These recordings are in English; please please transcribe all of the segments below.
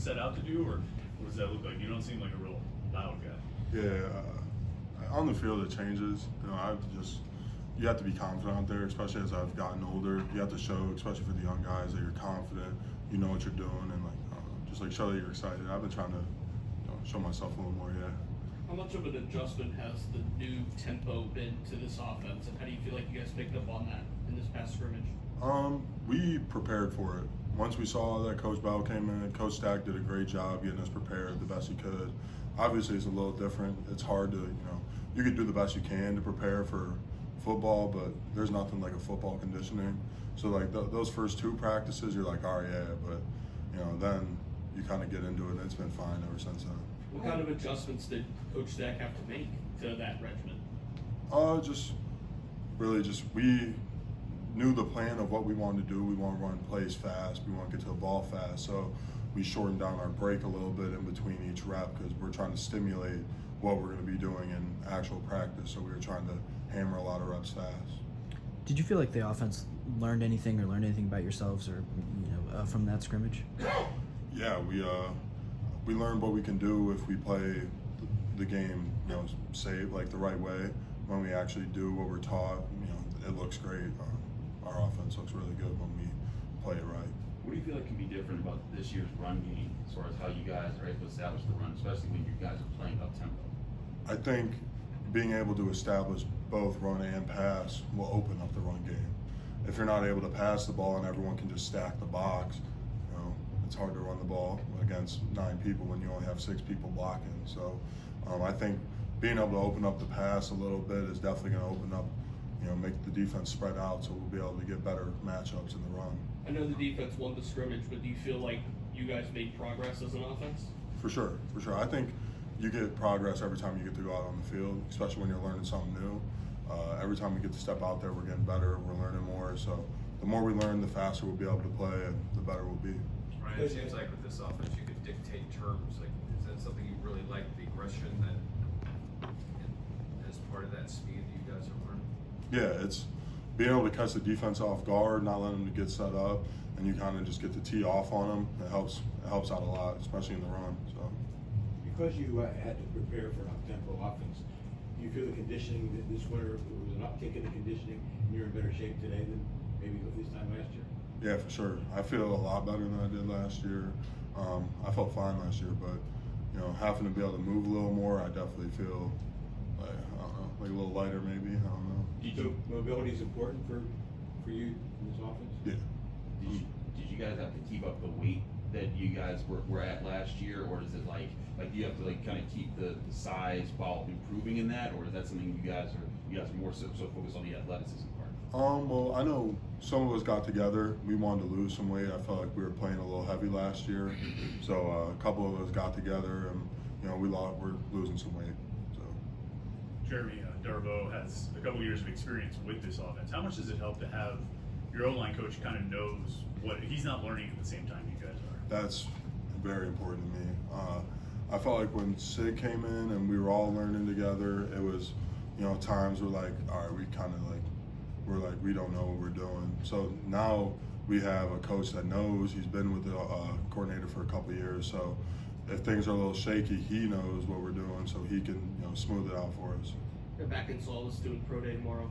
set out to do, or what does that look like? You don't seem like a real loud guy. Yeah, on the field it changes. You have to be confident out there, especially as I've gotten older. You have to show, especially for the young guys, that you're confident, you know what you're doing, and just show that you're excited. I've been trying to show myself a little more, yeah. How much of an adjustment has the new tempo been to this offense, and how do you feel like you guys picked up on that in this past scrimmage? We prepared for it. Once we saw that Coach Bell came in, Coach Stack did a great job getting us prepared the best he could. Obviously, it's a little different. It's hard to, you could do the best you can to prepare for football, but there's nothing like a football conditioning. So those first two practices, you're like, all right, yeah, but then you kind of get into it, and it's been fine ever since then. What kind of adjustments did Coach Stack have to make to that regimen? We knew the plan of what we wanted to do. We want to run plays fast. We want to get to the ball fast. So we shortened down our break a little bit in between each rep because we're trying to stimulate what we're going to be doing in actual practice. So we were trying to hammer a lot of reps fast. Did you feel like the offense learned anything about yourselves or from that scrimmage? Yeah, we learned what we can do if we play the game, safe, the right way. When we actually do what we're taught, it looks great. Our offense looks really good when we play it right. What do you feel like can be different about this year's run game as far as how you guys are able to establish the run, especially when you guys are playing up tempo? I think being able to establish both run and pass will open up the run game. If you're not able to pass the ball and everyone can just stack the box, it's hard to run the ball against 9 people when you only have 6 people blocking. So I think being able to open up the pass a little bit is definitely going to open up, make the defense spread out, so we'll be able to get better matchups in the run. I know the defense won the scrimmage, but do you feel like you guys made progress as an offense? For sure. I think you get progress every time you get to go out on the field, especially when you're learning something new. Every time we get to step out there, we're getting better, we're learning more. So the more we learn, the faster we'll be able to play, and the better we'll be. Ryan, it seems like with this offense, you could dictate terms. Is that something you really like, the aggression that as part of that speed that you guys are learning? Yeah, it's being able to catch the defense off guard, not letting them get set up, and you kind of just get the tee off on them. It helps out a lot, especially in the run. So. Because you had to prepare for an up-tempo offense, do you feel the conditioning this winter, there was an uptick in the conditioning, and you're in better shape today than maybe this time last year? Yeah, for sure. I feel a lot better than I did last year. I felt fine last year, but having to be able to move a little more, I definitely feel like a little lighter maybe. I don't know. Do you think mobility is important for you in this offense? Yeah. Did you guys have to keep up the weight that you guys were at last year, or is it like do you have to kind of keep the size while improving in that, or is that something you guys are more so focused on the athleticism part? Well, I know some of us got together. We wanted to lose some weight. I felt like we were playing a little heavy last year, so a couple of us got together, and we're losing some weight. So. Jeremy Darbo has a couple years of experience with this offense. How much does it help to have your O-line coach kind of knows what he's not learning at the same time you guys are? That's very important to me. I felt like when Sig came in and we were all learning together, it was, times we're like, all right, we don't know what we're doing. So now we have a coach that knows. He's been with the coordinator for a couple of years. So if things are a little shaky, he knows what we're doing, so he can smooth it out for us. You're back in Solace doing pro day tomorrow.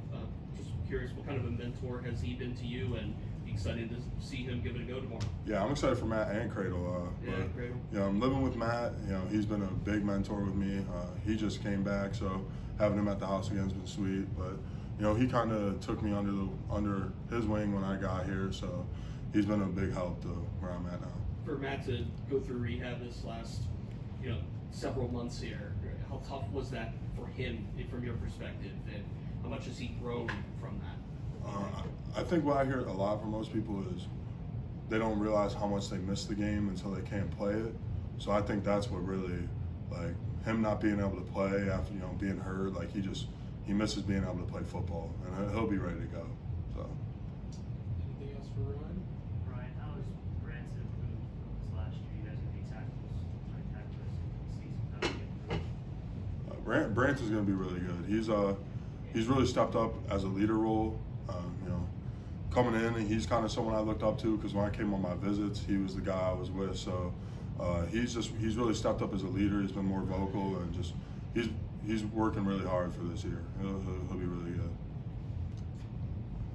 Just curious, what kind of a mentor has he been to you, and excited to see him give it a go tomorrow? Yeah, I'm excited for Matt and Cradle. Cradle. I'm living with Matt. He's been a big mentor with me. He just came back, so having him at the house again has been sweet. But he kind of took me under his wing when I got here, so he's been a big help to where I'm at now. For Matt to go through rehab this last, several months here, how tough was that for him from your perspective, and how much has he grown from that? I think what I hear a lot from most people is they don't realize how much they miss the game until they can't play it. So I think that's what really, him not being able to play after being hurt, he misses being able to play football, and he'll be ready to go. So. Anything else for Ryan? Ryan, how has Brant's improved from this last year? You guys have any tackles, right tacklers in the season? How have you improved? Brant is going to be really good. He's really stepped up as a leader role. Coming in, and he's kind of someone I looked up to because when I came on my visits, he was the guy I was with. So He's really stepped up as a leader. He's been more vocal and just he's working really hard for this year. He'll be really good.